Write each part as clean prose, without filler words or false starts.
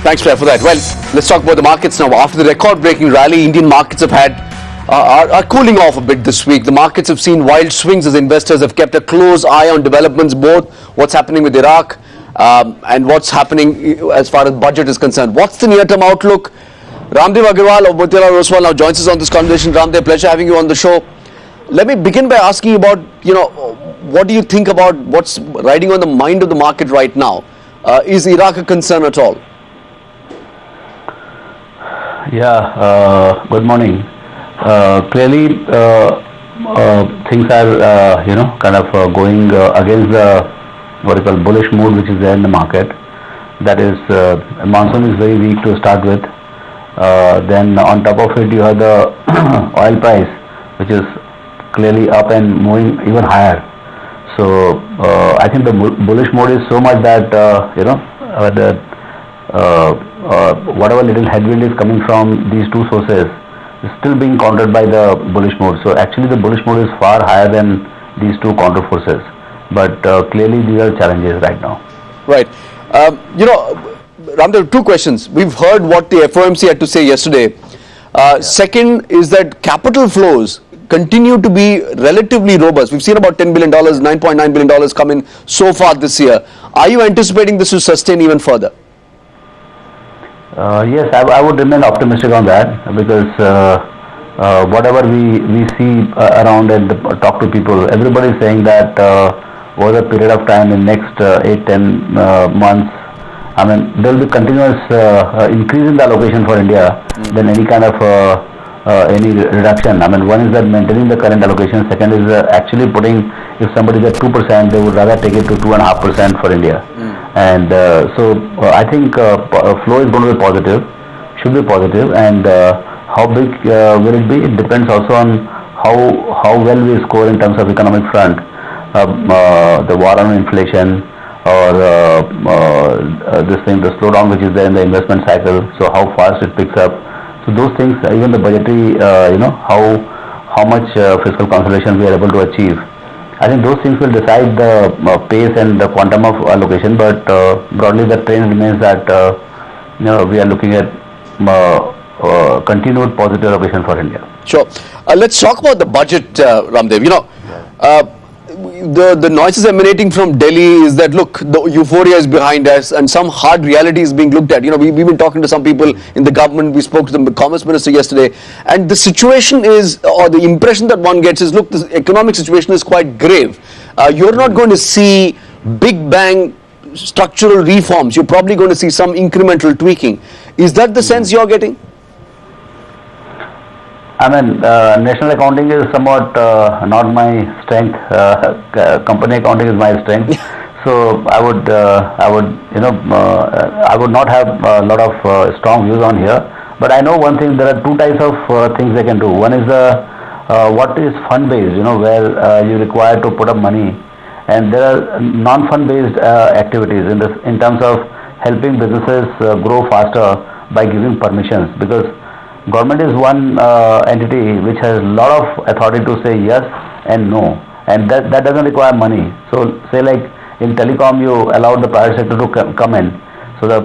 Thanks, Claire, for that. Well, let's talk about the markets now. After the record-breaking rally, Indian markets have had are cooling off a bit this week. The markets have seen wild swings as investors have kept a close eye on developments, both what's happening with Iraq and what's happening as far as budget is concerned. What's the near-term outlook? Raamdeo Agrawal of Motilal Oswal now joins us on this conversation. Raamdeo, pleasure having you on the show. Let me begin by asking you about, what do you think about what's riding on the mind of the market right now? Is Iraq a concern at all? Yeah, good morning. Clearly, things are, kind of going against the what you call bullish mood which is there in the market. That is, monsoon is very weak to start with. Then on top of it, you have the oil price, which is clearly up and moving even higher. So I think the bullish mode is so much that whatever little headwind is coming from these two sources is still being countered by the bullish mode. So actually the bullish mode is far higher than these two counter forces. But clearly these are challenges right now. Right. Raamdeo, two questions. We've heard what the FOMC had to say yesterday. Second is that capital flows continue to be relatively robust. We've seen about $10 billion, $9.9 billion come in so far this year. Are you anticipating this to sustain even further? Yes, I would remain optimistic on that because whatever we see around and talk to people, everybody is saying that over a period of time in next 8-10 months, I mean, there will be continuous increase in the allocation for India than any kind of any reduction. I mean, one is that maintaining the current allocation. Second is actually putting, if somebody is at 2%, they would rather take it to 2.5% for India. And so I think flow is going to be positive, should be positive, and how big will it be? It depends also on how well we score in terms of economic front, the war on inflation, or the slowdown which is there in the investment cycle. So how fast it picks up. So those things, even the budgetary, how much fiscal consolidation we are able to achieve. I think those things will decide the pace and the quantum of allocation, but broadly the trend remains that we are looking at continued positive allocation for India. Sure. Let's talk about the budget, Raamdeo. The noises emanating from Delhi is that, look, the euphoria is behind us and some hard reality is being looked at. We've been talking to some people in the government. We spoke to the Commerce Minister yesterday. And the situation is, or the impression that one gets is, look, the economic situation is quite grave. You're not going to see big bang structural reforms. You're probably going to see some incremental tweaking. Is that the sense you're getting? I mean, national accounting is somewhat not my strength. Company accounting is my strength. So I would not have a lot of strong views on here. But I know one thing: there are two types of things they can do. One is what is fund based, where you require to put up money, and there are non-fund based activities in terms of helping businesses grow faster by giving permissions, because government is one entity which has a lot of authority to say yes and no, and that doesn't require money. So say like in telecom, you allowed the private sector to come in. So the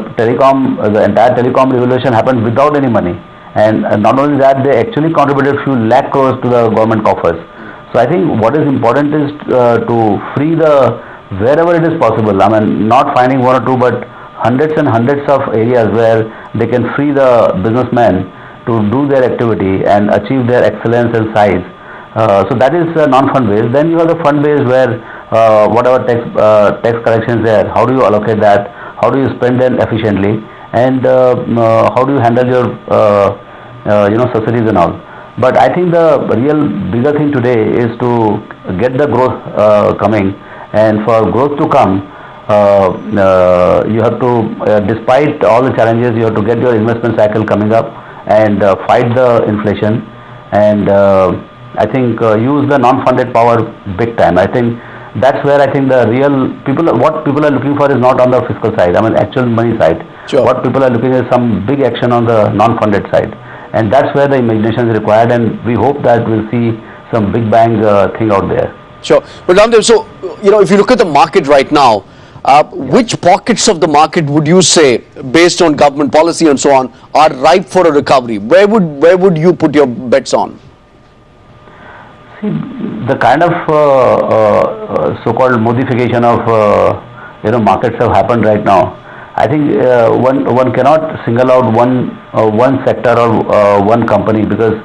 entire telecom revolution happened without any money, and not only that, they actually contributed few lakh crores to the government coffers. So I think what is important is to free wherever it is possible. I mean, not finding one or two, but hundreds and hundreds of areas where they can free the businessmen to do their activity and achieve their excellence and size. So that is non-fund based. Then you have the fund based, where whatever tax collection is there, how do you allocate that? How do you spend them efficiently? And how do you handle your subsidies and all? But I think the real bigger thing today is to get the growth coming, and for growth to come, you have to, despite all the challenges, you have to get your investment cycle coming up and fight the inflation, and I think use the non-funded power big time. I think that's where I think the real what people are looking for is not on the fiscal side, I mean actual money side. Sure. What people are looking at is some big action on the non-funded side, and that's where the imagination is required, and we hope that we'll see some big bang thing out there. Sure. But Raamdeo, so, if you look at the market right now, Which pockets of the market would you say, based on government policy and so on, are ripe for a recovery? Where would you put your bets on? See, the kind of so-called modification of markets have happened right now. I think one cannot single out one sector or one company, because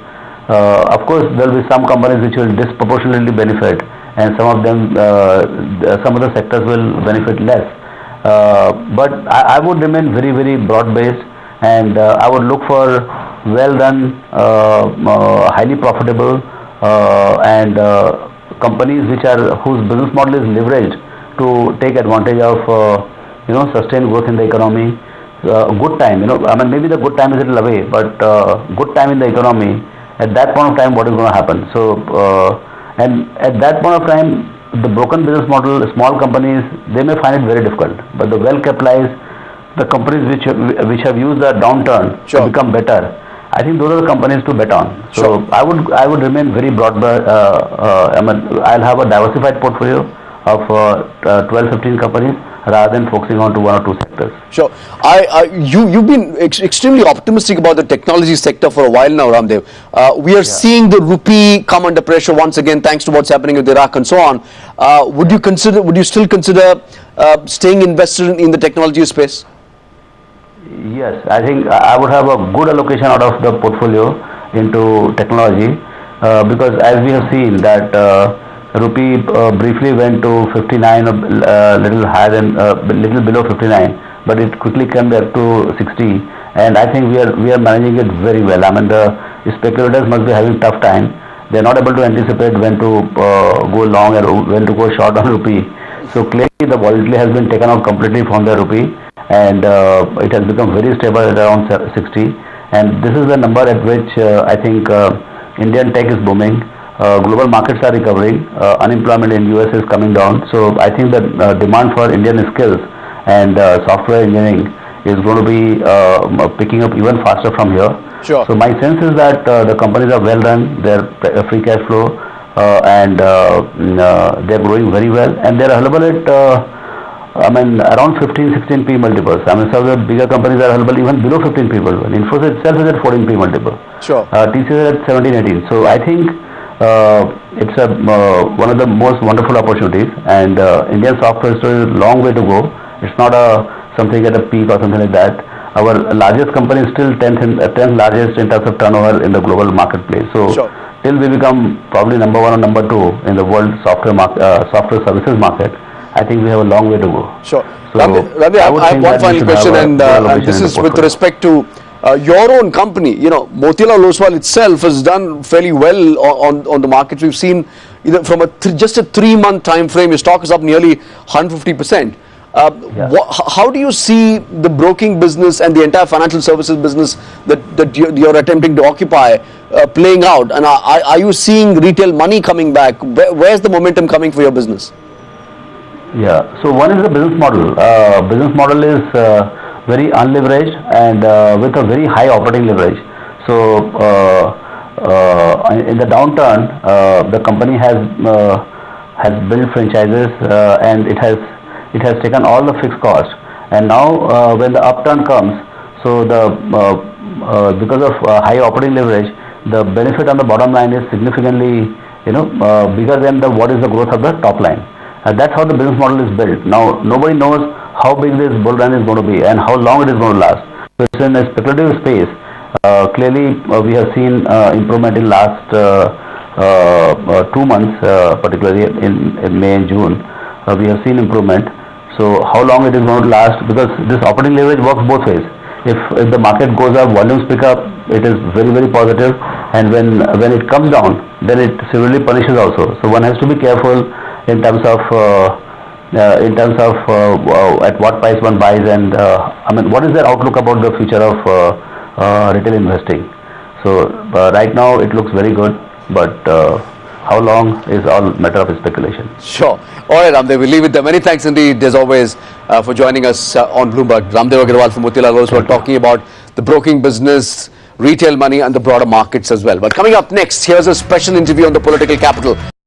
of course there will be some companies which will disproportionately benefit, and some of them, some of the sectors will benefit less. But I would remain very, very broad-based, and I would look for well-done, highly profitable, and companies whose business model is leveraged to take advantage of sustained growth in the economy. Good time, I mean, maybe the good time is a little away, but good time in the economy. At that point of time, what is going to happen? So, and at that point of time, the broken business model, small companies, they may find it very difficult. But the well-capitalized, the companies which have used the downturn to become better, I think those are the companies to bet on. So I would remain very broad. I mean, I'll have a diversified portfolio of 12-15 companies, rather than focusing on to one or two sectors. Sure. You've been extremely optimistic about the technology sector for a while now, Raamdeo. We are seeing the rupee come under pressure once again, thanks to what's happening with Iraq and so on. Would you still consider staying invested in the technology space? Yes, I think I would have a good allocation out of the portfolio into technology, because as we have seen that rupee briefly went to 59, a little higher than, little below 59, but it quickly came back to 60, and I think we are managing it very well. I mean, the speculators must be having tough time. They are not able to anticipate when to go long or when to go short on rupee. So clearly the volatility has been taken out completely from the rupee, and it has become very stable at around 60, and this is the number at which I think Indian tech is booming. Global markets are recovering. Unemployment in US is coming down. So I think that demand for Indian skills and software engineering is going to be picking up even faster from here. Sure. So my sense is that the companies are well run. Their free cash flow and they're growing very well, and they're available at I mean, around 15-16 P multiples. I mean, some of the bigger companies are available even below 15 P multiple. Infosys itself is at 14 P multiple. Sure. TCS is at 17-18. So I think it's one of the most wonderful opportunities, and Indian software is a long way to go. It's not something at a peak or something like that. Our largest company is still 10th largest in terms of turnover in the global marketplace. So till we become probably number one or number two in the world software services market, I think we have a long way to go. Sure. So Raamdeo, I have one final question, and this is with respect to your own company. Motilal Oswal itself has done fairly well on the markets. We've seen from just a 3-month time frame, your stock is up nearly 150%. How do you see the broking business and the entire financial services business that you're attempting to occupy playing out? And are you seeing retail money coming back? Where's the momentum coming for your business? Yeah. So one is the business model. Business model is very unleveraged and with a very high operating leverage. So in the downturn, the company has built franchises and it has taken all the fixed costs. And now when the upturn comes, so because of high operating leverage, the benefit on the bottom line is significantly bigger than what is the growth of the top line. That's how the business model is built. Now nobody knows how big this bull run is going to be and how long it is going to last. So it's in a speculative space. Clearly we have seen improvement in last 2 months, particularly in May and June. We have seen improvement. So how long it is going to last, because this operating leverage works both ways. If the market goes up, volumes pick up, it is very, very positive, and when it comes down, then it severely punishes also. So one has to be careful in terms of at what price one buys, and I mean, what is their outlook about the future of retail investing. So right now it looks very good, but how long is all matter of speculation. Sure. All right, Raamdeo, we'll leave it there. Many thanks indeed, as always, for joining us on Bloomberg. Raamdeo Agrawal from Motilal Oswal talking about the broking business, retail money and the broader markets as well. But coming up next, here's a special interview on the political capital.